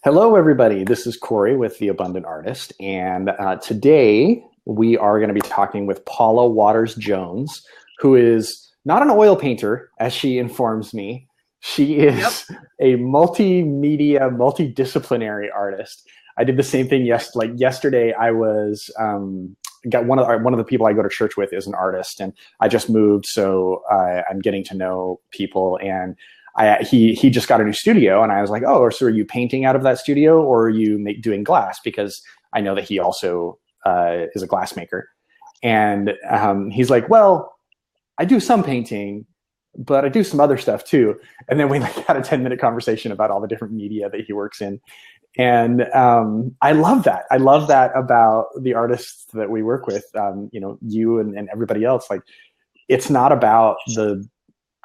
Hello, everybody. This is Corey with The Abundant Artist, and today we are going to be talking with Paula Jones, who is not an oil painter, as she informs me. She Yep. is a multimedia, multidisciplinary artist. I did the same thing yesterday. I was got one of the people I go to church with is an artist, and I just moved, so I'm getting to know people and. He just got a new studio, and I was like, oh, so are you painting out of that studio, or are you doing glass? Because I know that he also is a glass maker. And he's like, well, I do some painting, but I do some other stuff too. And then we had a 10-minute conversation about all the different media that he works in. And I love that. I love that about the artists that we work with, you and everybody else. Like, it's not about the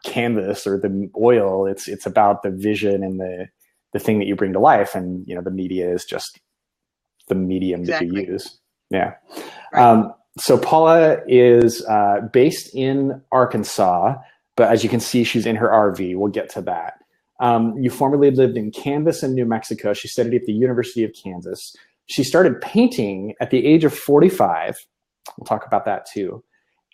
canvas or the oil. It's about the vision and the thing that you bring to life, and the media is just the medium that you use. Yeah. Right. So Paula is based in Arkansas, but as you can see, she's in her RV. We'll get to that. You formerly lived in Kansas and New Mexico. She studied at the University of Kansas. She started painting at the age of 45. We'll talk about that too.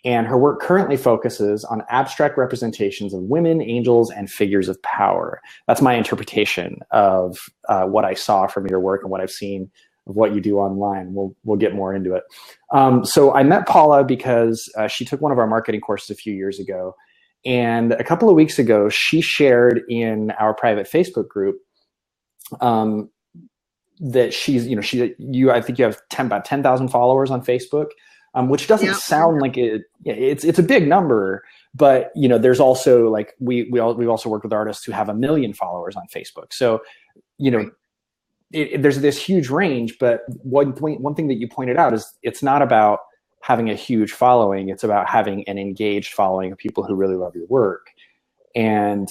And her work currently focuses on abstract representations of women, angels, and figures of power. That's my interpretation of what I saw from your work and what I've seen of what you do online. We'll get more into it. So I met Paula because she took one of our marketing courses a few years ago. And a couple of weeks ago, she shared in our private Facebook group that I think you have about 10,000 followers on Facebook. Which doesn't sound like it. It's a big number, but there's also like we've also worked with artists who have 1 million followers on Facebook. So there's this huge range. But one thing that you pointed out is it's not about having a huge following. It's about having an engaged following of people who really love your work. And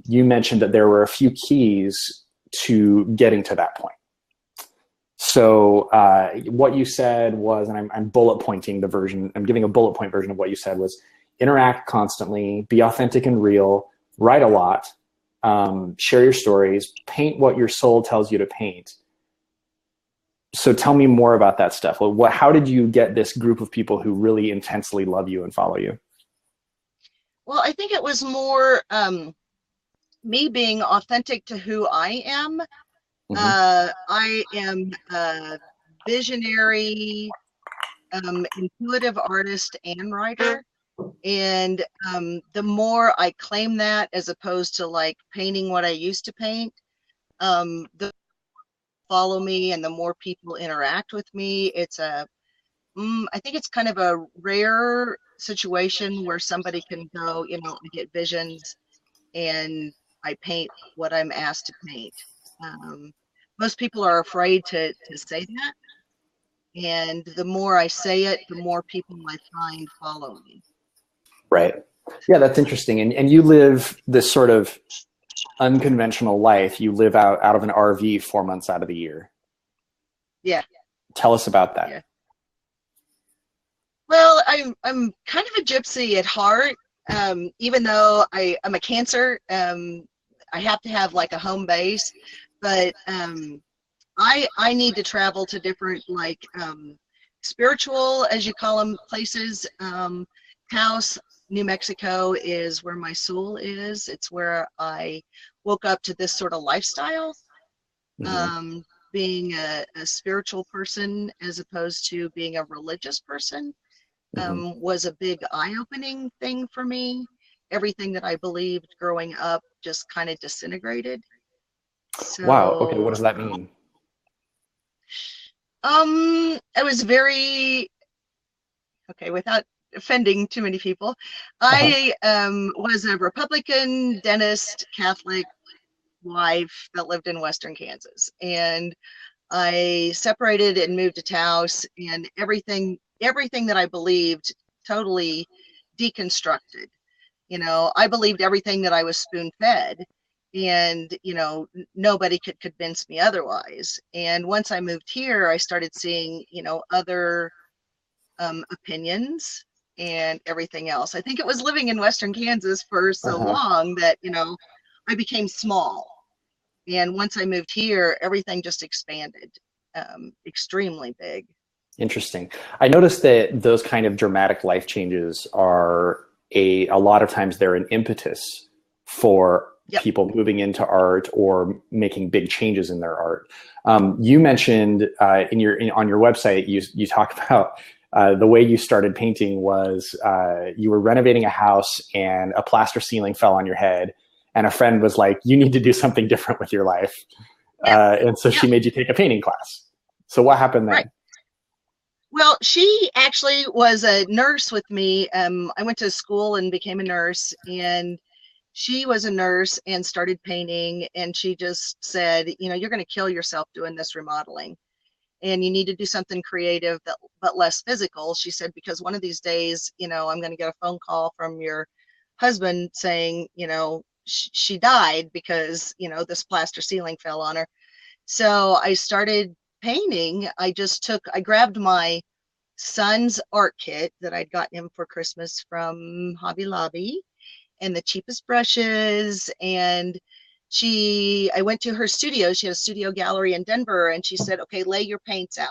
you mentioned that there were a few keys to getting to that point. So what you said was, and I'm bullet pointing the version, I'm giving a bullet point version of what you said was interact constantly, be authentic and real, write a lot, share your stories, paint what your soul tells you to paint. So tell me more about that stuff. How did you get this group of people who really intensely love you and follow you? Well, I think it was more me being authentic to who I am. I am a visionary, intuitive artist and writer. And the more I claim that, as opposed to like painting what I used to paint, the follow me and the more people interact with me. I think it's kind of a rare situation where somebody can go, I get visions and I paint what I'm asked to paint. Most people are afraid to say that. And the more I say it, the more people I find follow me. Right. Yeah, that's interesting. And you live this sort of unconventional life. You live out of an RV 4 months out of the year. Yeah. Tell us about that. Yeah. Well, I'm kind of a gypsy at heart. Even though I'm a Cancer, I have to have like a home base. But I need to travel to different spiritual, as you call them, places. Taos, New Mexico is where my soul is. It's where I woke up to this sort of lifestyle. Being a spiritual person as opposed to being a religious person was a big eye-opening thing for me. Everything that I believed growing up just kind of disintegrated. So, wow. Okay. What does that mean? I was very, okay, without offending too many people, I was a Republican, dentist, Catholic wife that lived in Western Kansas. And I separated and moved to Taos, and everything that I believed totally deconstructed. I believed everything that I was spoon-fed. And nobody could convince me otherwise. And once I moved here, I started seeing other opinions and everything else. I think it was living in Western Kansas for so long that I became small. And once I moved here, everything just expanded, extremely big. Interesting. I noticed that those kind of dramatic life changes are a lot of times they're an impetus for people moving into art or making big changes in their art. You mentioned on your website, you talk about the way you started painting was you were renovating a house and a plaster ceiling fell on your head, and a friend was like, "You need to do something different with your life," and so she made you take a painting class. So what happened then? Right. Well, she actually was a nurse with me. I went to school and became a nurse, and she was a nurse and started painting. And she just said, you know, you're going to kill yourself doing this remodeling, and you need to do something creative but less physical. She said, because one of these days, you know, I'm going to get a phone call from your husband saying, you know, she died because, you know, this plaster ceiling fell on her. So I started painting. I grabbed my son's art kit that I'd gotten him for Christmas from Hobby Lobby and the cheapest brushes. And I went to her studio. She had a studio gallery in Denver, and she said, okay, lay your paints out.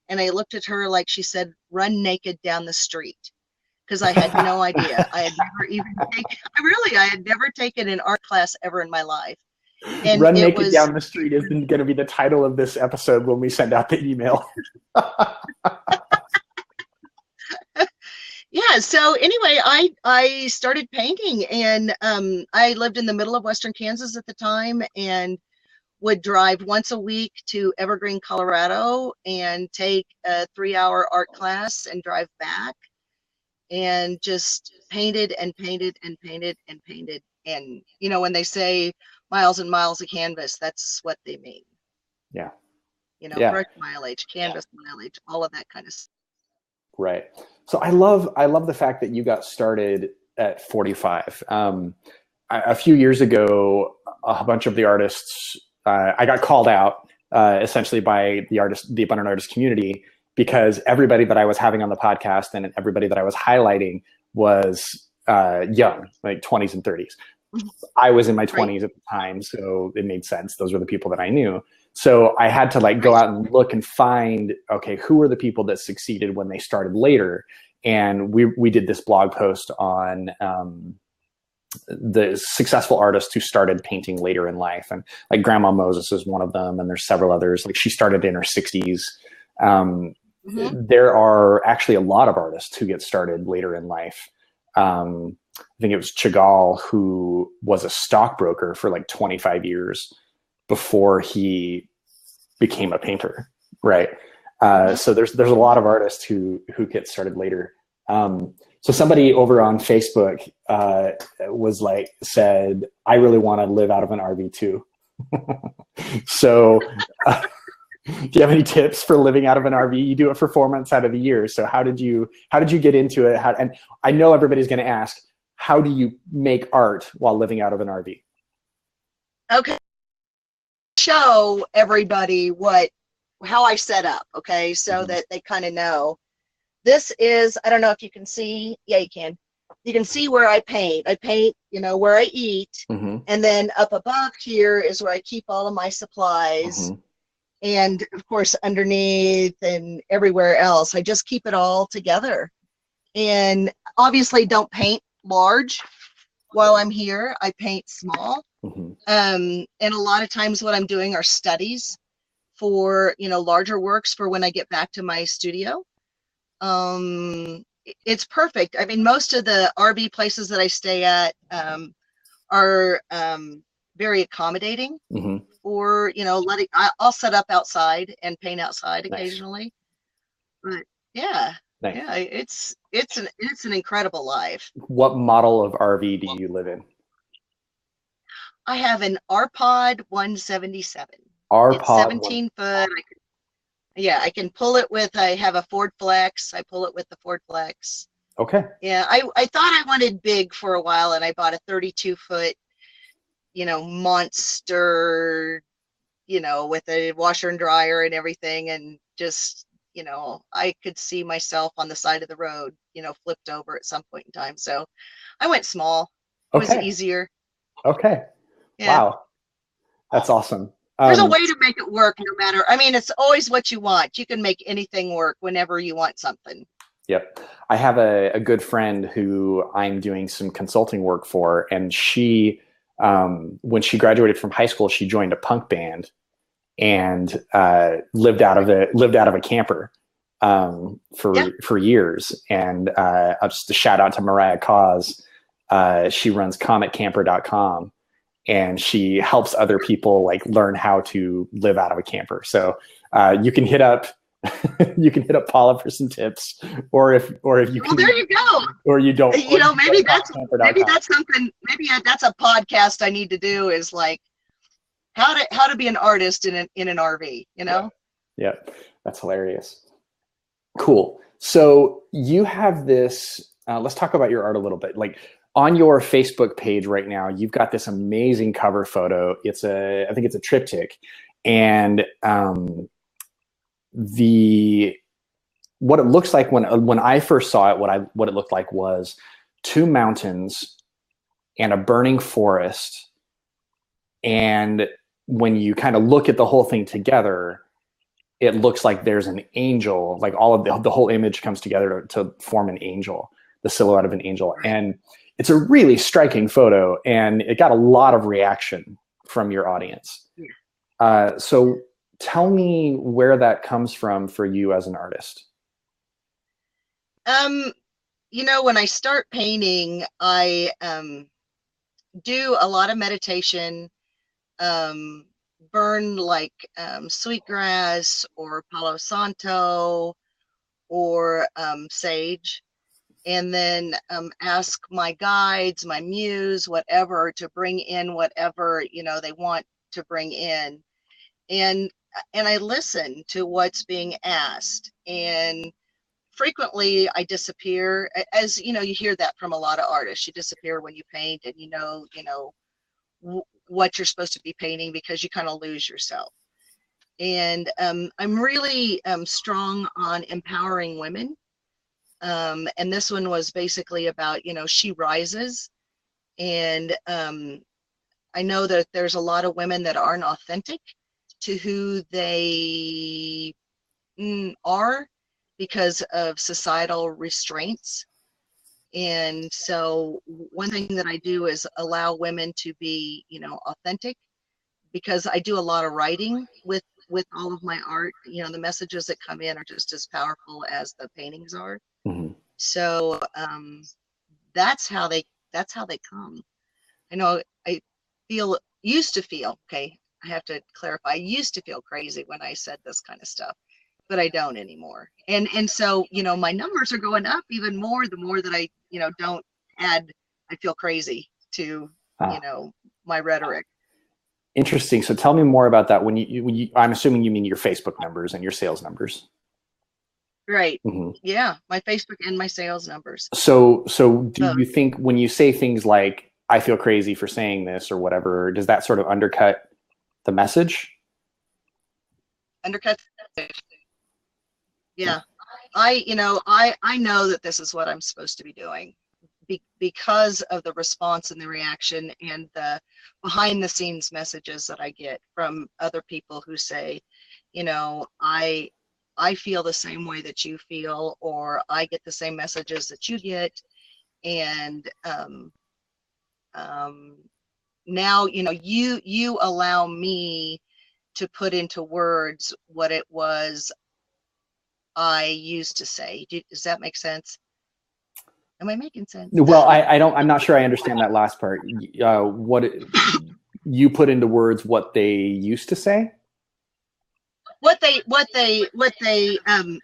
And I looked at her like she said, run naked down the street. Because I had no idea. I had never taken an art class ever in my life. And Run naked down the street is going to be the title of this episode when we send out the email. Yeah. So anyway, I started painting, and I lived in the middle of Western Kansas at the time, and would drive once a week to Evergreen, Colorado, and take a 3-hour art class and drive back, and just painted and painted and painted and painted. And, you know, when they say miles and miles of canvas, that's what they mean. Yeah. You know, brush mileage, canvas mileage, all of that kind of stuff. Right. So I love the fact that you got started at 45. A few years ago, a bunch of the artists, I got called out essentially by the abundant artist community, because everybody that I was having on the podcast and everybody that I was highlighting was young, like 20s and 30s. I was in my 20s at the time, so it made sense. Those were the people that I knew. So I had to go out and look and find, okay, who were the people that succeeded when they started later? And we did this blog post on the successful artists who started painting later in life. And like Grandma Moses is one of them. And there's several others. Like she started in her 60s. There are actually a lot of artists who get started later in life. I think it was Chagall, who was a stockbroker for like 25 years before he became a painter. Right. So there's a lot of artists who get started later. So somebody over on Facebook said, I really want to live out of an RV too. So do you have any tips for living out of an RV? You do it for 4 months out of the year. So how did you get into it? And I know everybody's going to ask, how do you make art while living out of an RV? Okay. Show everybody how I set up. Okay. So that they kind of know. This is, I don't know if you can see. Yeah, you can. You can see where I paint. I paint, you know, where I eat. And then up above here is where I keep all of my supplies. And of course, underneath and everywhere else, I just keep it all together. And obviously don't paint large while I'm here. I paint small. And a lot of times what I'm doing are studies for, you know, larger works for when I get back to my studio. It's perfect. I mean, most of the RV places that I stay at are very accommodating for, you know, I'll set up outside and paint outside occasionally. But yeah, yeah, it's an incredible life. What model of RV do you live in? I have an RPod 177. RPod, it's 17 foot. I can pull it with, I have a Ford Flex. I pull it with the Ford Flex. Okay. Yeah, I thought I wanted big for a while, and I bought a 32 foot, you know, monster, you know, with a washer and dryer and everything. And just, you know, I could see myself on the side of the road, you know, flipped over at some point in time. So I went small. It was easier. Okay. Yeah. Wow. That's awesome. There's a way to make it work no matter. I mean, it's always what you want. You can make anything work whenever you want something. Yep. I have a good friend who I'm doing some consulting work for, and she, when she graduated from high school, she joined a punk band and lived out of a camper for years. And just a shout out to Mariah Cause. She runs cometcamper.com, and she helps other people like learn how to live out of a camper. So you can hit up Paula for some tips, or if you can, there you go. Or you don't, maybe that's something, maybe that's a podcast I need to do, is like how to be an artist in an RV, Yeah, that's hilarious. Cool. So you have this, let's talk about your art a little bit. Like on your Facebook page right now, you've got this amazing cover photo. I think it's a triptych, and what it looks like when I first saw it, what it looked like was two mountains and a burning forest. And when you kind of look at the whole thing together, it looks like there's an angel, like all of the whole image comes together to form an angel, the silhouette of an angel. And it's a really striking photo, and it got a lot of reaction from your audience. So tell me where that comes from for you as an artist. When I start painting, I do a lot of meditation, burn like sweetgrass or Palo Santo or sage, and then ask my guides, my muse, whatever, to bring in whatever they want to bring in, and I listen to what's being asked. And frequently I disappear, as you hear that from a lot of artists. You disappear when you paint, and what you're supposed to be painting, because you kind of lose yourself. And I'm really strong on empowering women. And this one was basically about, she rises. And I know that there's a lot of women that aren't authentic to who they are because of societal restraints. And so one thing that I do is allow women to be, authentic, because I do a lot of writing with all of my art. The messages that come in are just as powerful as the paintings are. Mm-hmm. So that's how they come. I used to feel, okay, I have to clarify, I used to feel crazy when I said this kind of stuff, but I don't anymore. And so, my numbers are going up even more the more that I, don't add I feel crazy to, my rhetoric. Interesting. So tell me more about that. When you I'm assuming you mean your Facebook numbers and your sales numbers. Right. Mm-hmm. Yeah, my Facebook and my sales numbers. So do you think when you say things like, I feel crazy for saying this or whatever, does that sort of undercut the message? Undercut the message. Yeah. I know that this is what I'm supposed to be doing, because of the response and the reaction and the behind the scenes messages that I get from other people who say, I feel the same way that you feel, or I get the same messages that you get. And now, you allow me to put into words what it was I used to say. Does that make sense? Am I making sense? Well, I'm not sure I understand that last part. You put into words what they used to say?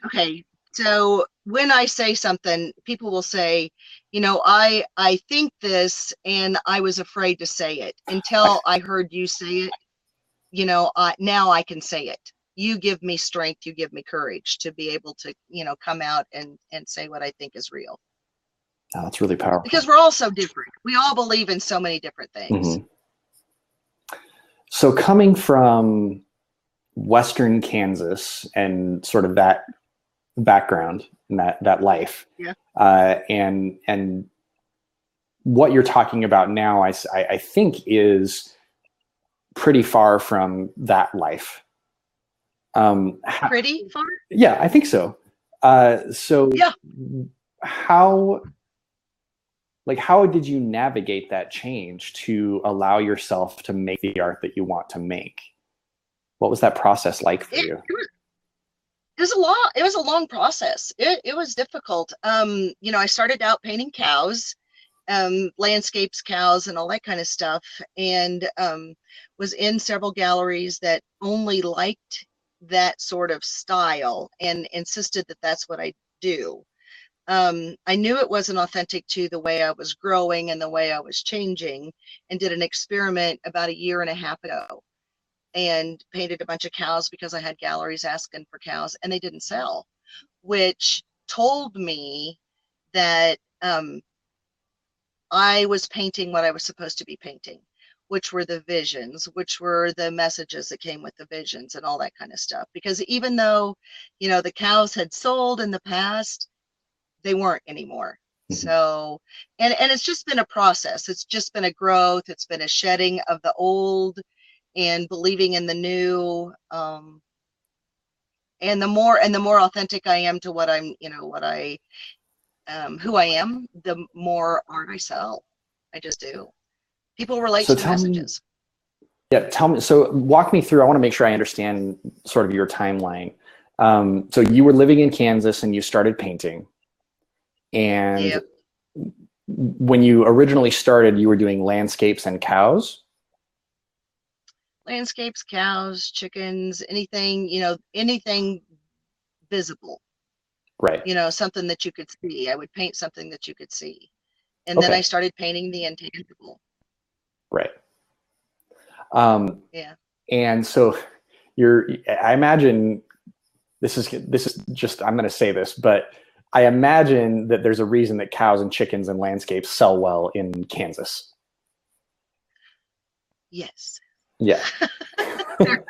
Okay. So when I say something, people will say, I think this, and I was afraid to say it until I heard you say it. Now I can say it. You give me strength, you give me courage to be able to, come out and say what I think is real. Oh, that's really powerful. Because we're all so different. We all believe in so many different things. Mm-hmm. So coming from Western Kansas and sort of that background and that life, yeah. And what you're talking about now, I think is pretty far from that life. Pretty far? Yeah, I think so. So yeah. How did you navigate that change to allow yourself to make the art that you want to make? What was that process like for you? It was a long process. It was difficult. I started out painting cows, landscapes, cows, and all that kind of stuff, and was in several galleries that only liked that sort of style and insisted that that's what I do. I knew it wasn't authentic to the way I was growing and the way I was changing, and did an experiment about a year and a half ago and painted a bunch of cows because I had galleries asking for cows and they didn't sell, which told me that I was painting what I was supposed to be painting, which were the visions, which were the messages that came with the visions and all that kind of stuff. Because even though, the cows had sold in the past, they weren't anymore. Mm-hmm. So, and it's just been a process. It's just been a growth. It's been a shedding of the old and believing in the new. And the more authentic I am to what I'm, who I am, the more art I sell. I just do. People relate to the messages. Tell me. So walk me through. I want to make sure I understand sort of your timeline. So you were living in Kansas and you started painting. And when you originally started, you were doing landscapes and cows? Landscapes, cows, chickens, anything, anything visible. Right. Something that you could see. I would paint something that you could see. And then I started painting the intangible. Right. Yeah. And so I imagine this is just, I'm going to say this, but I imagine that there's a reason that cows and chickens and landscapes sell well in Kansas. Yes. Yeah. there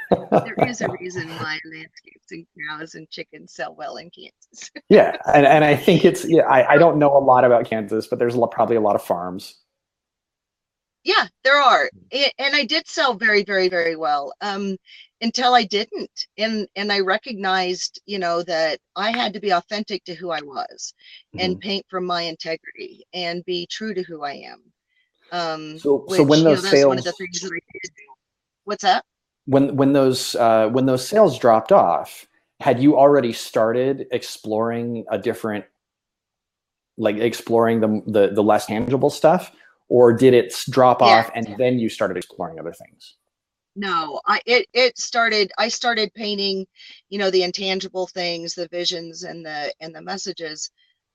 is a reason why landscapes and cows and chickens sell well in Kansas. Yeah. And I think I don't know a lot about Kansas, but there's probably a lot of farms. Yeah, there are. And I did sell very, very, very well. Until I didn't. And I recognized, that I had to be authentic to who I was, mm-hmm. and paint from my integrity and be true to who I am. So when those sales, that's one of the things that I did. What's that? When those sales dropped off, had you already started exploring exploring the less tangible stuff, or did it drop off and then you started exploring other things? No, I started painting, the intangible things, the visions and the messages,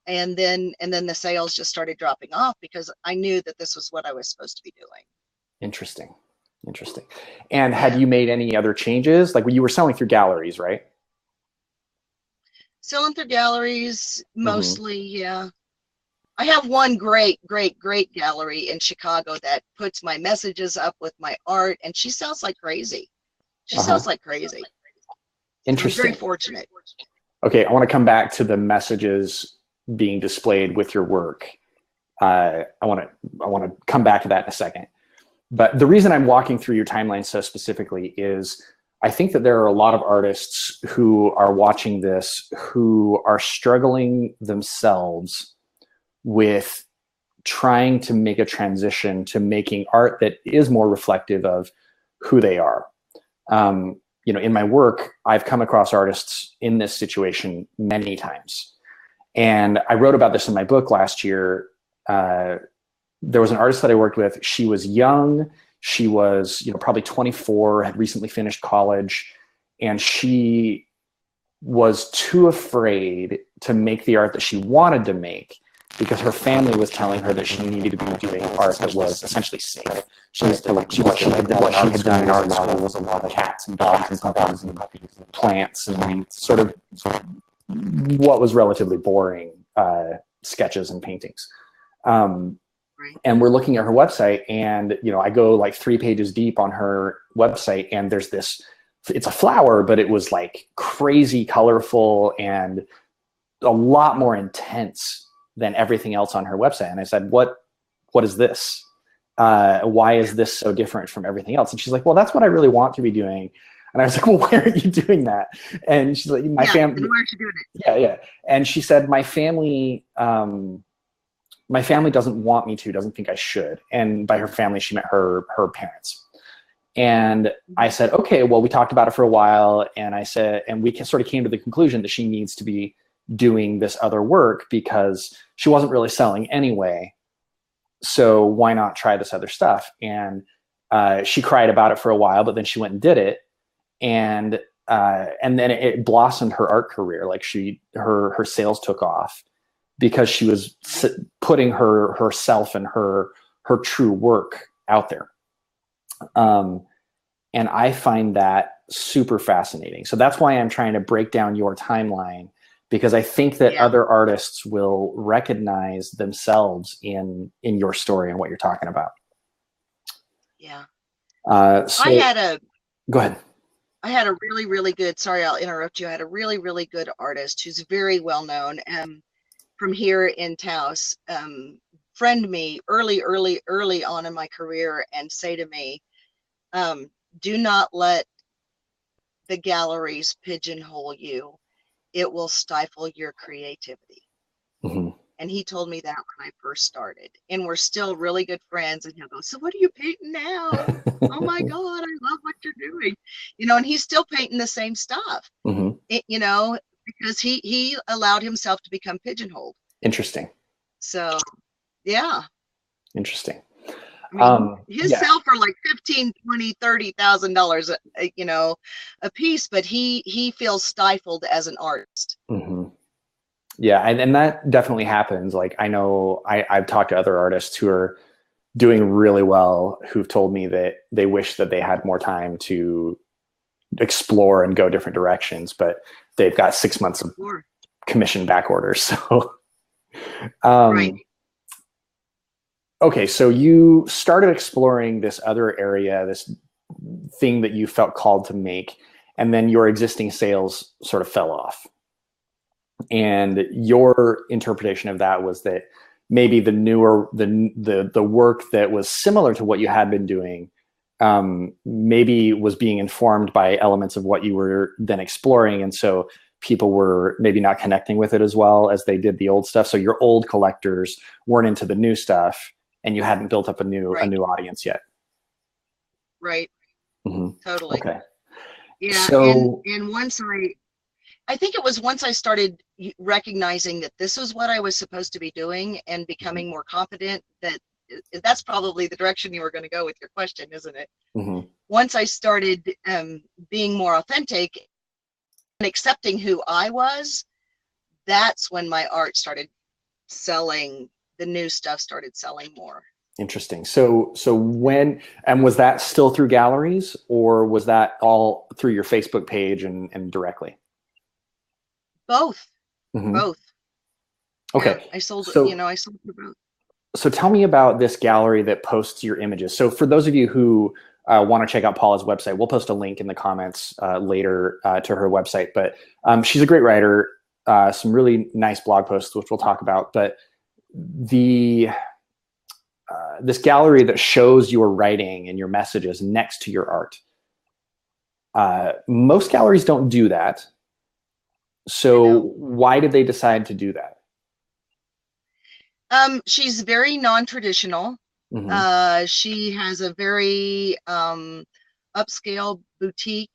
and then the sales just started dropping off because I knew that this was what I was supposed to be doing. Interesting. And had you made any other changes? Like when you were selling through galleries, right? Selling through galleries, mostly, mm-hmm. Yeah. I have one great gallery in Chicago that puts my messages up with my art, and she sells like crazy. Sells like crazy. Interesting. I'm very fortunate. Okay, I want to come back to the messages being displayed with your work. I want to come back to that in a second. But the reason I'm walking through your timeline so specifically is I think that there are a lot of artists who are watching this who are struggling themselves with trying to make a transition to making art that is more reflective of who they are. In my work, I've come across artists in this situation many times. And I wrote about this in my book last year. There was an artist that I worked with. She was young. She was, probably 24, had recently finished college, and she was too afraid to make the art that she wanted to make because her family was telling her that she needed to be doing art that was essentially safe. She was what she had done in art school was a lot of cats and dogs and puppies and plants and sort of what was relatively boring sketches and paintings. And we're looking at her website, and I go like 3 pages deep on her website, and there's this. It's a flower, but it was like crazy colorful and a lot more intense than everything else on her website. And I said, what is this? why is this so different from everything else? And she's like, well, that's what I really want to be doing. And I was like, well, why aren't you doing that? And she's like, my family. Why aren't you doing it? Yeah, yeah. And she said, my family doesn't want me to, doesn't think I should. And by her family, she meant her parents. And I said, okay, well, we talked about it for a while. And I said, and we sort of came to the conclusion that she needs to be doing this other work because she wasn't really selling anyway. So why not try this other stuff? And she cried about it for a while, but then she went and did it. And then it blossomed her art career. Like her sales took off because she was putting herself and her true work out there. And I find that super fascinating. So that's why I'm trying to break down your timeline, because I think that other artists will recognize themselves in your story and what you're talking about. Yeah. So go ahead. I had a really, really good, sorry, I'll interrupt you. I had a really, really good artist who's very well known from here in Taos, friend me early on in my career and say to me, do not let the galleries pigeonhole you. It will stifle your creativity. Mm-hmm. And he told me that when I first started, and we're still really good friends. And he'll go, so what are you painting now? Oh my God, I love what you're doing. And he's still painting the same stuff, mm-hmm. Because he allowed himself to become pigeonholed. Interesting. So, yeah. Interesting. I mean, his sell for like $15,000, $20,000, $30,000, a piece, but he feels stifled as an artist. Mm-hmm. Yeah, and that definitely happens. Like I know I've talked to other artists who are doing really well, who've told me that they wish that they had more time to explore and go different directions, but they've got 6 months of commission back orders. So, right. Okay, so you started exploring this other area, this thing that you felt called to make, and then your existing sales sort of fell off. And your interpretation of that was that maybe the work that was similar to what you had been doing maybe was being informed by elements of what you were then exploring, and so people were maybe not connecting with it as well as they did the old stuff. So your old collectors weren't into the new stuff, and you hadn't built up a new audience yet. Right. Mm-hmm. Totally. Okay. Yeah. So, and once I think it was once I started recognizing that this was what I was supposed to be doing and becoming more confident, that's probably the direction you were going to go with your question, isn't it? mm-hmm. Once I started being more authentic and accepting who I was, that's when my art started selling. The new stuff started selling more. Interesting. So when, and was that still through galleries, or was that all through your Facebook page and directly? Both. Mm-hmm. Both. Okay. Yeah, I sold for both. So tell me about this gallery that posts your images. So for those of you who want to check out Paula's website, we'll post a link in the comments later to her website. But she's a great writer, some really nice blog posts, which we'll talk about. But this gallery that shows your writing and your messages next to your art. Most galleries don't do that. So why did they decide to do that? She's very non-traditional. Mm-hmm. She has a very upscale boutique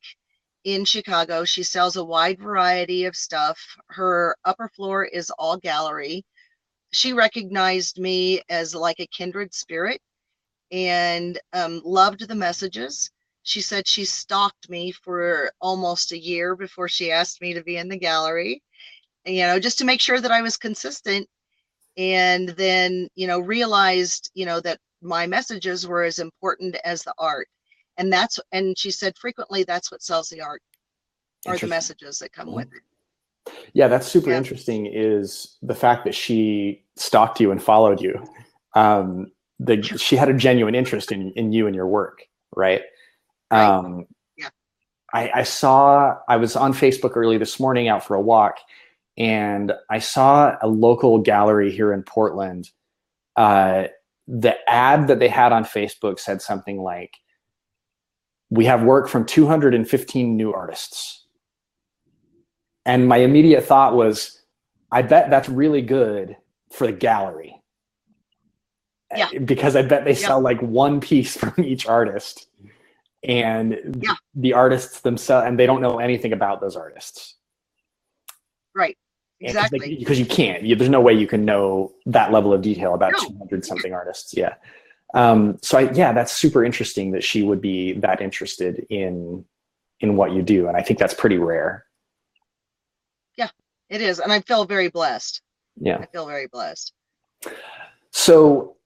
in Chicago. She sells a wide variety of stuff. Her upper floor is all gallery. She recognized me as like a kindred spirit and loved the messages. She said she stalked me for almost a year before she asked me to be in the gallery, just to make sure that I was consistent. And then, realized, that my messages were as important as the art. And she said frequently that's what sells the art, are the messages that come with it. Yeah, that's super interesting, is the fact that she stalked you and followed you. She had a genuine interest in you and your work, right? Right. Yeah. I was on Facebook early this morning out for a walk, and I saw a local gallery here in Portland the ad that they had on Facebook said something like, "We have work from 215 new artists." And my immediate thought was, I bet that's really good for the gallery. Yeah. Because I bet they sell like one piece from each artist, and the artists themselves, and they don't know anything about those artists. Right. Exactly. Because you can't. There's no way you can know that level of detail about 200 something artists. Yeah. So that's super interesting that she would be that interested in what you do, and I think that's pretty rare. Yeah, it is, and I feel very blessed. Yeah, I feel very blessed. So,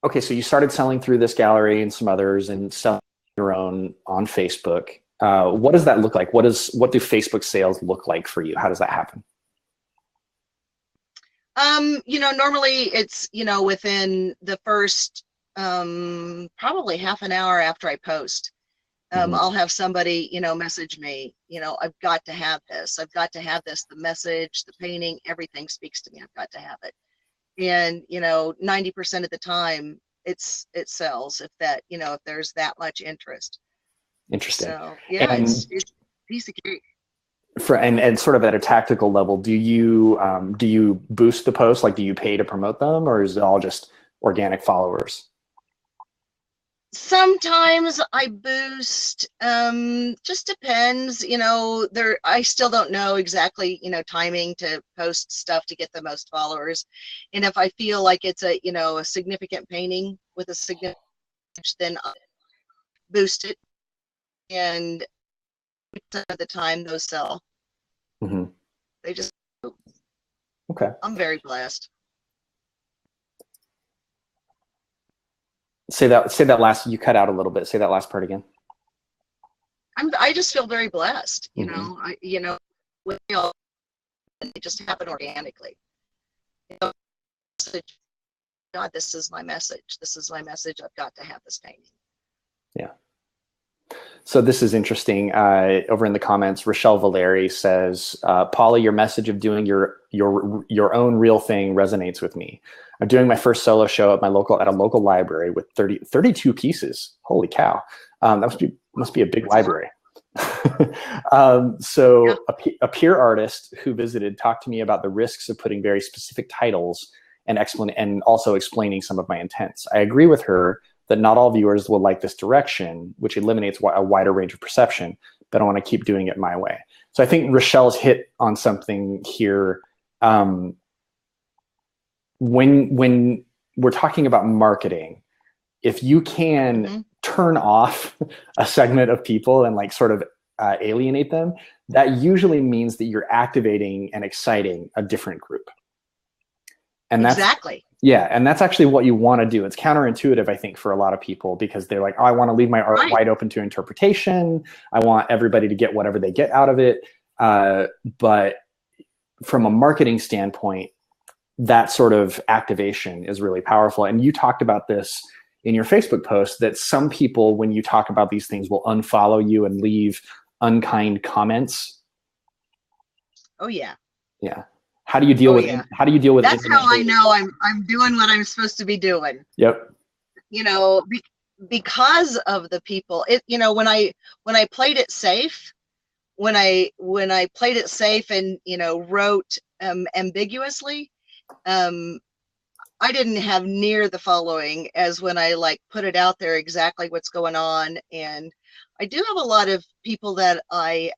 okay, so you started selling through this gallery and some others, and selling your own on Facebook. What does that look like? What do Facebook sales look like for you? How does that happen? Normally it's, within the first, probably half an hour after I post, I'll have somebody, message me, I've got to have this. I've got to have this. The message, the painting, everything speaks to me. I've got to have it. And, 90% of the time it sells if there's that much interest. Interesting. So yeah, it's a piece of cake. And sort of at a tactical level, do you boost the posts? Like, do you pay to promote them, or is it all just organic followers? Sometimes I boost, just depends, I still don't know exactly, timing to post stuff to get the most followers. And if I feel like it's a significant painting with a significant, then I'll boost it. And at the time those sell. Mm-hmm. They just, okay. I'm very blessed. Say that last, you cut out a little bit. Say that last part again. I just feel very blessed, with all, it just happened organically. God, this is my message. This is my message. I've got to have this painting. Yeah. So this is interesting. Over in the comments, Rochelle Valeri says, "Paula, your message of doing your own real thing resonates with me. I'm doing my first solo show at a local library with 32 pieces. Holy cow! That must be a big library." So a peer artist who visited talked to me about the risks of putting very specific titles and also explaining some of my intents. I agree with her that not all viewers will like this direction, which eliminates a wider range of perception, but I want to keep doing it my way. So I think Rochelle's hit on something here. When we're talking about marketing, if you can turn off a segment of people and like sort of alienate them, that usually means that you're activating and exciting a different group. And that's exactly. Yeah, and that's actually what you want to do. It's counterintuitive, I think, for a lot of people, because they're like, oh, I want to leave my art wide open to interpretation. I want everybody to get whatever they get out of it. But from a marketing standpoint, that sort of activation is really powerful. And you talked about this in your Facebook post, that some people, when you talk about these things, will unfollow you and leave unkind comments. Oh, yeah. Yeah. How do you deal with it? How do you deal with it? That's how I know I'm doing what I'm supposed to be doing. Yep. Because of the people, when I played it safe, when I played it safe and, wrote ambiguously, I didn't have near the following as when I put it out there exactly what's going on. And I do have a lot of people that I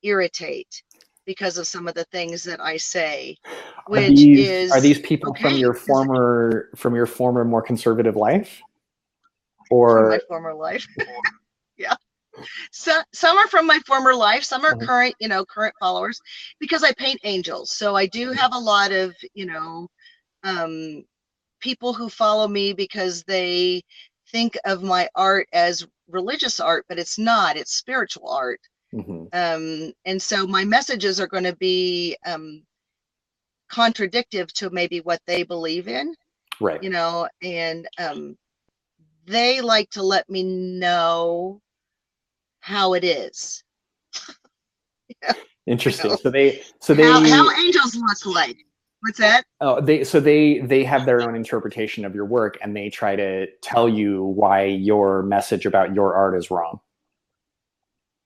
irritate because of some of the things that I say, which are these people from your former more conservative life, or from my former life? Yeah. So some are from my former life, some are current followers, because I paint angels. So I do have a lot of, people who follow me because they think of my art as religious art, but it's not, it's spiritual art. And so my messages are going to be contradictive to maybe what they believe in, right? And they like to let me know how it is. Interesting. So how angels look like. What's that? Oh, they have their own interpretation of your work, and they try to tell you why your message about your art is wrong.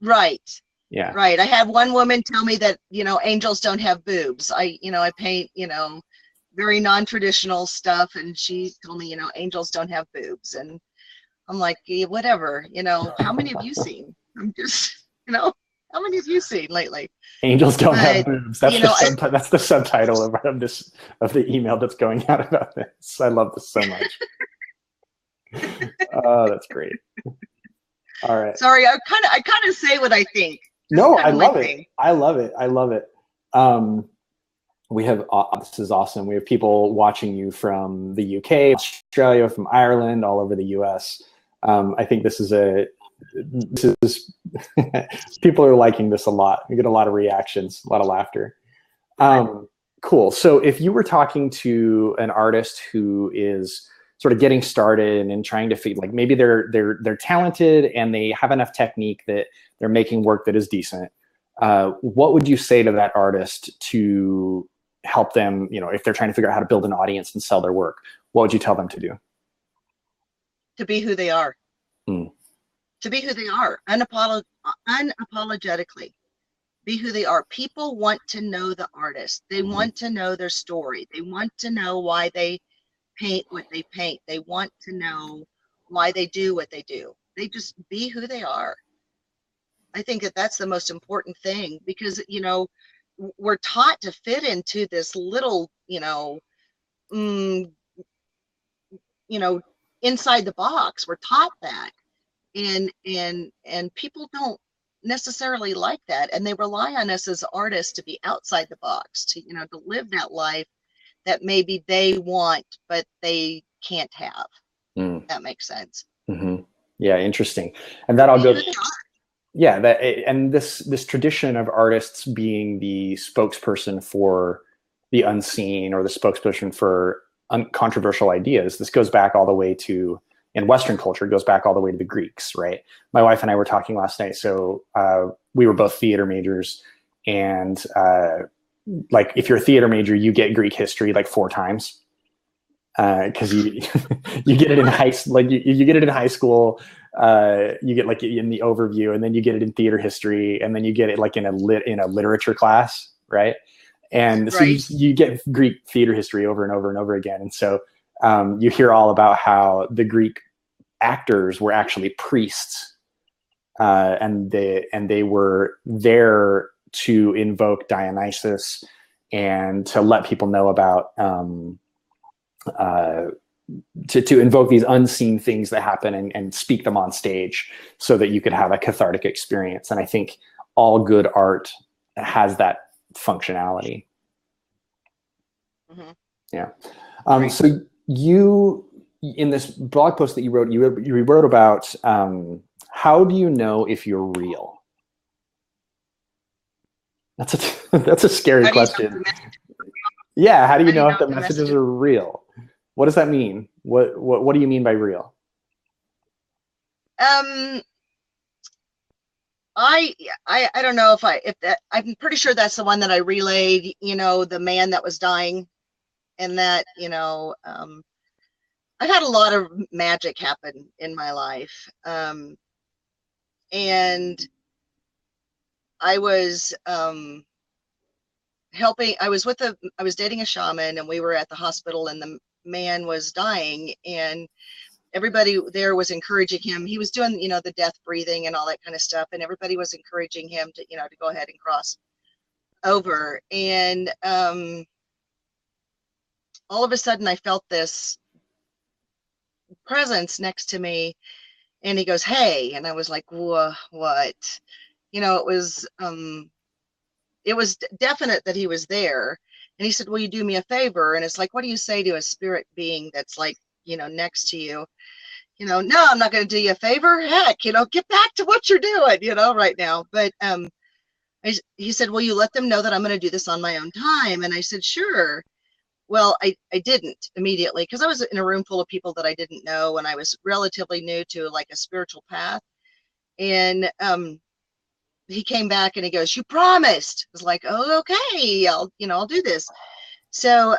Right. Yeah. Right. I had one woman tell me that, angels don't have boobs. I paint, very non-traditional stuff, and she told me, angels don't have boobs. And I'm like, yeah, whatever, how many have you seen? I'm just, how many have you seen lately? Angels don't have But, boobs. That's that's the subtitle of the email that's going out about this. I love this so much. Oh, that's great. All right. Sorry, I kind of say what I think. No, I love it. I love it. I love it. We have, this is awesome. We have people watching you from the UK, Australia, from Ireland, all over the US. I think this is people are liking this a lot. We get a lot of reactions, a lot of laughter. Cool. So if you were talking to an artist who is sort of getting started and trying to feel like maybe they're talented and they have enough technique that they're making work that is decent, what would you say to that artist to help them, if they're trying to figure out how to build an audience and sell their work? What would you tell them to do? To be who they are. Mm. To be who they are, unapologetically. Be who they are. People want to know the artist. They want to know their story. They want to know why they paint what they paint. They want to know why they do what they do. They just be who they are. I think that that's the most important thing, because, we're taught to fit into this little, inside the box. We're taught that. And people don't necessarily like that, and they rely on us as artists to be outside the box, to live that life that maybe they want but they can't have. That makes sense. Yeah, interesting. And that all goes, yeah, and this tradition of artists being the spokesperson for the unseen, or the spokesperson for controversial ideas, this goes back all the way to, in Western culture, it goes back all the way to the Greeks, right? My wife and I were talking last night. So we were both theater majors, and like, if you're a theater major, you get Greek history like 4 times, because you you get it in high, like you get it in high school. You get like in the overview, and then you get it in theater history, and then you get it like in a literature class, right? And so you get Greek theater history over and over and over again. And so you hear all about how the Greek actors were actually priests, and they were there to invoke Dionysus and to let people know about to invoke these unseen things that happen, and speak them on stage so that you could have a cathartic experience. And I think all good art has that functionality. Yeah. So you, in this blog post that you wrote about how do you know if you're real? That's a scary question. Yeah, how do you know if the messages are real? What does that mean? What do you mean by real? I don't know if that, I'm pretty sure that's the one that I relayed, the man that was dying, and that, I've had a lot of magic happen in my life. And I was I was dating a shaman, and we were at the hospital, and the man was dying, and everybody there was encouraging him. He was doing, the death breathing and all that kind of stuff, and everybody was encouraging him to, to go ahead and cross over. And all of a sudden I felt this presence next to me, and he goes, "Hey," and I was like, what? It was definite that he was there. And he said, "Will you do me a favor?" And it's like, what do you say to a spirit being that's like, next to you? No, I'm not going to do you a favor. Heck, get back to what you're doing, right now. But he said, "Will you let them know that I'm going to do this on my own time?" And I said, "Sure." Well, I didn't immediately, because I was in a room full of people that I didn't know, and I was relatively new to like a spiritual path. And he came back and he goes, "You promised." I was like, "Oh, okay, I'll do this." So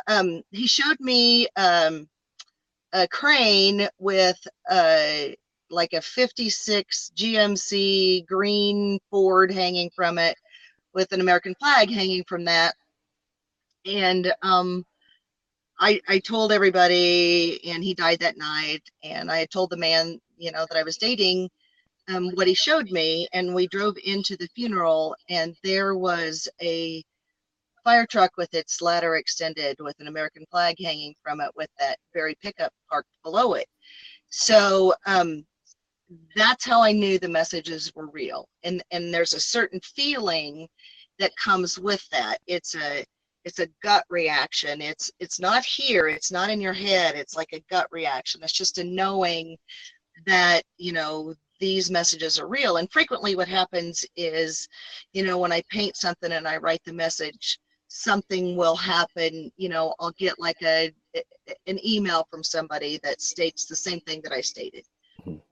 he showed me a crane with like a 56 GMC green Ford hanging from it, with an American flag hanging from that. And I told everybody, and he died that night. And I told the man, that I was dating, what he showed me. And we drove into the funeral, and there was a fire truck with its ladder extended with an American flag hanging from it, with that very pickup parked below it. So that's how I knew the messages were real. And there's a certain feeling that comes with that. It's a gut reaction. It's not here. It's not in your head. It's like a gut reaction. It's just a knowing that, these messages are real. And frequently what happens is, when I paint something and I write the message, something will happen. I'll get like an email from somebody that states the same thing that I stated.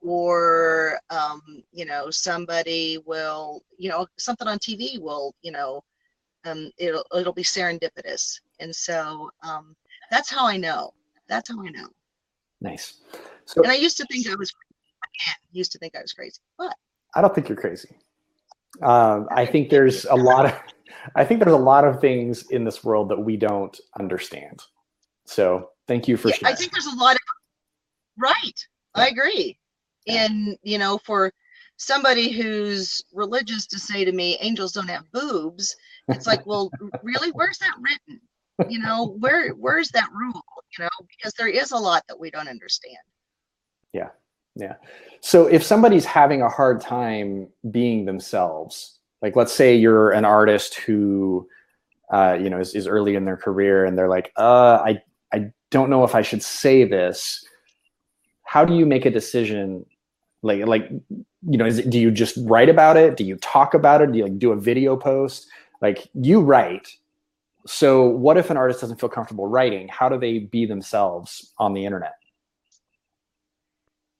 Or somebody will, something on TV will, it'll be serendipitous. And so that's how I know. Nice. So, and I used to think I was crazy, but I don't think you're crazy. I think there's a lot of things in this world that we don't understand. So thank you for sharing. I think there's a lot of, right. Yeah. I agree. Yeah. And, for somebody who's religious to say to me, angels don't have boobs, it's like, well, really, where's that written? Where's that rule? Because there is a lot that we don't understand. Yeah. Yeah. So if somebody's having a hard time being themselves, like let's say you're an artist who, is early in their career and they're like, I don't know if I should say this. How do you make a decision? Do you just write about it? Do you talk about it? Do you do a video post? You write. So what if an artist doesn't feel comfortable writing? How do they be themselves on the internet?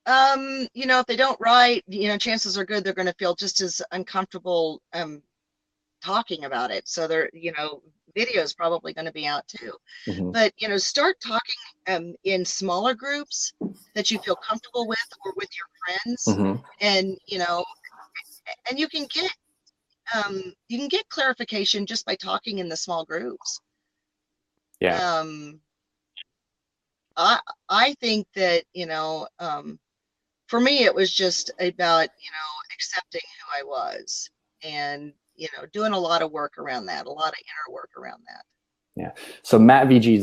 If they don't write, chances are good they're going to feel just as uncomfortable talking about it. So they're, video is probably going to be out too. Mm-hmm. But, start talking in smaller groups that you feel comfortable with, or with your friends. Mm-hmm. And, and you can get clarification just by talking in the small groups. Yeah. I think that, for me, it was just about, accepting who I was, and, doing a lot of work around that, a lot of inner work around that. Yeah. So Matt VG,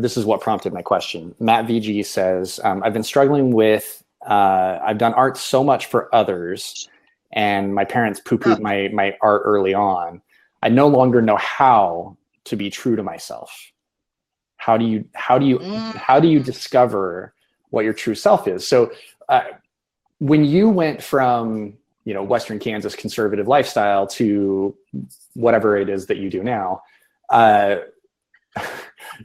this is what prompted my question. Matt VG says, I've been struggling with, I've done art so much for others, and my parents poo-pooed my art early on. I no longer know how to be true to myself. How do you discover what your true self is? So when you went from, Western Kansas conservative lifestyle to whatever it is that you do now,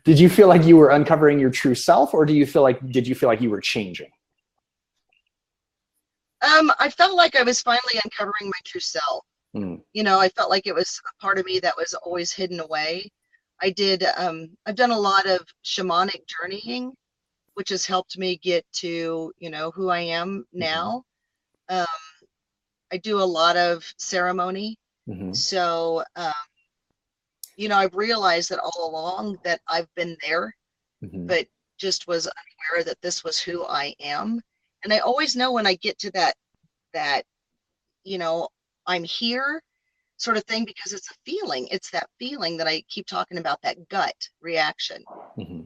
did you feel like you were uncovering your true self, or did you feel like you were changing? I felt like I was finally uncovering my true self. Mm. I felt like it was a part of me that was always hidden away. I've done a lot of shamanic journeying, which has helped me get to, who I am now. Mm-hmm. I do a lot of ceremony. Mm-hmm. So, I've realized that all along that I've been there, mm-hmm. but just was unaware that this was who I am. And I always know when I get to that, I'm here sort of thing, because it's a feeling. It's that feeling that I keep talking about, that gut reaction. Mm-hmm.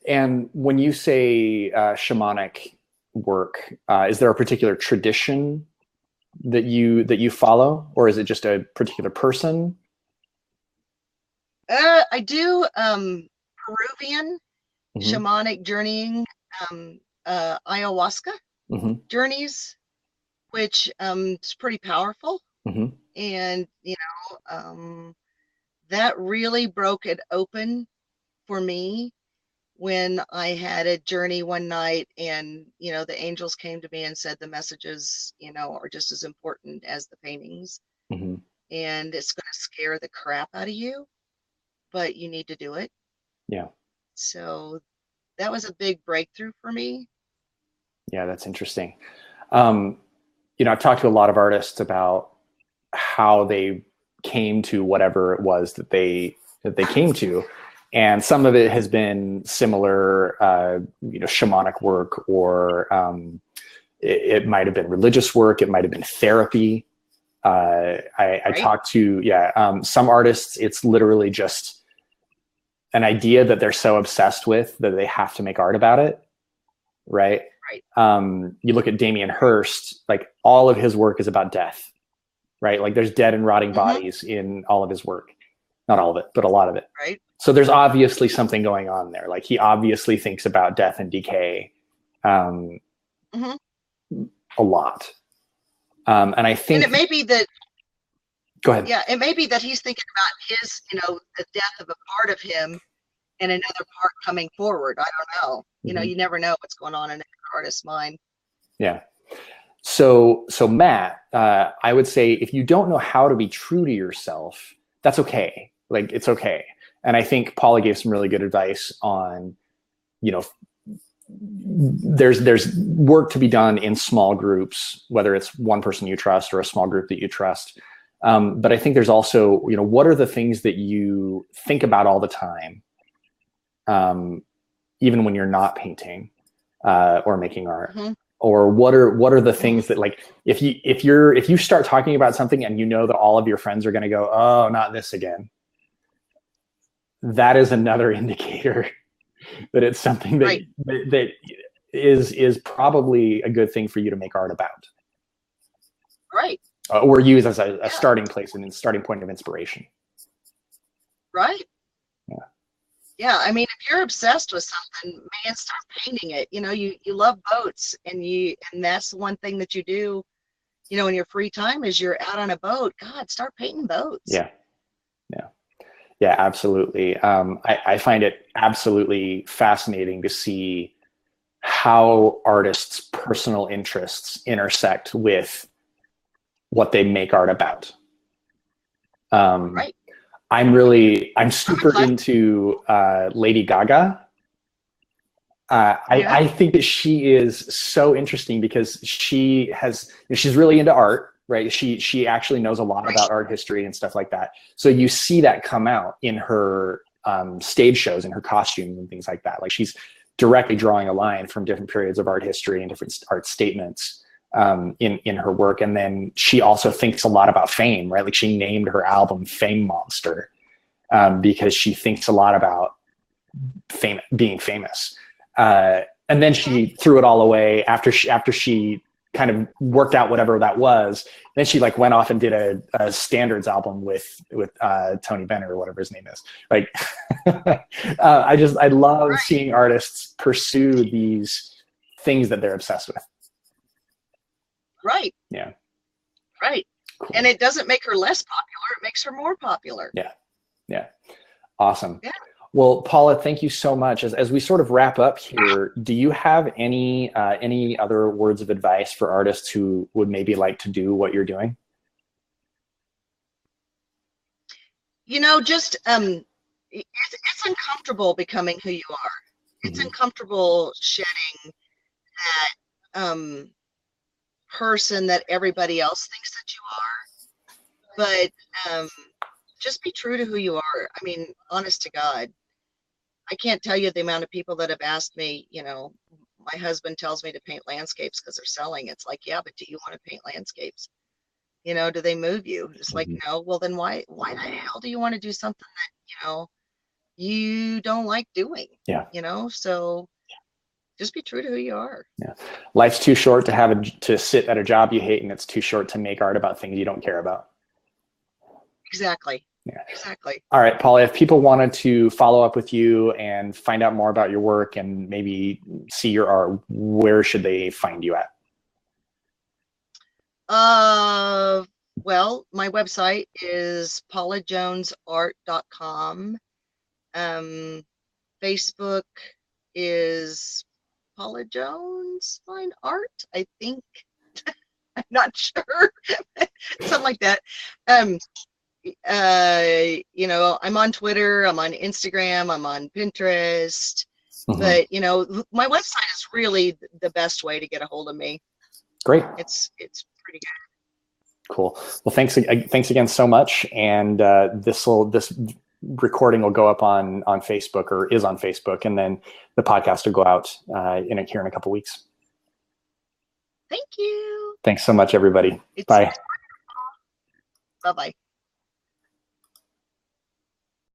And when you say shamanic work, is there a particular tradition that you follow, or is it just a particular person? I do Peruvian mm-hmm. shamanic journeying, ayahuasca mm-hmm. journeys, which is pretty powerful. Mm-hmm. And that really broke it open for me when I had a journey one night, and the angels came to me and said the messages are just as important as the paintings. Mm-hmm. And it's going to scare the crap out of you, but you need to do it. Yeah. So that was a big breakthrough for me. Yeah, that's interesting. I've talked to a lot of artists about how they came to whatever it was that they came to, and some of it has been similar, shamanic work, or it might have been religious work, it might have been therapy. I talked to some artists. It's literally just an idea that they're so obsessed with that they have to make art about it, right? You look at Damien Hirst, like all of his work is about death, right? Like there's dead and rotting bodies in all of his work. Not all of it, but a lot of it. Right. So there's obviously something going on there. Like he obviously thinks about death and decay a lot. And I think... And it may be that... Go ahead. Yeah, it may be that he's thinking about his, the death of a part of him and another part coming forward. I don't know. You never know what's going on in an artist's mind. Yeah. So Matt, I would say if you don't know how to be true to yourself, that's okay. Like it's okay. And I think Paula gave some really good advice on, there's work to be done in small groups, whether it's one person you trust or a small group that you trust. But I think there's also, what are the things that you think about all the time, even when you're not painting or making art, or what are the things that, like, if you start talking about something and that all of your friends are going to go, oh, not this again, that is another indicator that it's something that that is probably a good thing for you to make art about. Right. Or use as a starting place and a starting point of inspiration. Right. Yeah. I mean, if you're obsessed with something, man, start painting it. You love boats, and that's the one thing that you do, in your free time is you're out on a boat. God, start painting boats. Yeah, absolutely. I find it absolutely fascinating to see how artists' personal interests intersect with what they make art about. Right. I'm super into Lady Gaga. I think that she is so interesting because she's really into art, right? She actually knows a lot about art history and stuff like that. So you see that come out in her stage shows and her costumes and things like that. Like she's directly drawing a line from different periods of art history and different art statements in her work. And then she also thinks a lot about fame, right? Like she named her album Fame Monster because she thinks a lot about being famous. And then she threw it all away after she kind of worked out whatever that was. Then she like went off and did a standards album with Tony Bennett or whatever his name is. Like, I love seeing artists pursue these things that they're obsessed with. Right. Yeah. Right. Cool. And it doesn't make her less popular. It makes her more popular. Yeah. Yeah. Awesome. Yeah. Well, Paula, thank you so much. As we sort of wrap up here, do you have any other words of advice for artists who would maybe like to do what you're doing? Just it's uncomfortable becoming who you are. It's uncomfortable shedding that person that everybody else thinks that you are. But just be true to who you are. I mean, honest to God. I can't tell you the amount of people that have asked me, my husband tells me to paint landscapes because they're selling. It's like, yeah, but do you want to paint landscapes? Do they move you? It's like, no. Well, then why the hell do you want to do something that, you don't like doing? Yeah. So just be true to who you are. Yeah. Life's too short to sit at a job you hate, and it's too short to make art about things you don't care about. Exactly. Yeah. Exactly. All right, Paula, if people wanted to follow up with you and find out more about your work and maybe see your art, where should they find you at? Well, my website is paulajonesart.com. Facebook is Paula Jones Fine Art, I think. I'm not sure. Something like that. you know, I'm on Twitter, I'm on Instagram, I'm on Pinterest, Mm-hmm. but you know, my website is really the best way to get a hold of me. Great. It's pretty good. Cool. Well, thanks again so much. And this recording will go up on Facebook, or is on Facebook, and then the podcast will go out here in a couple weeks. Thank you. Thanks so much, everybody. Bye. Bye-bye.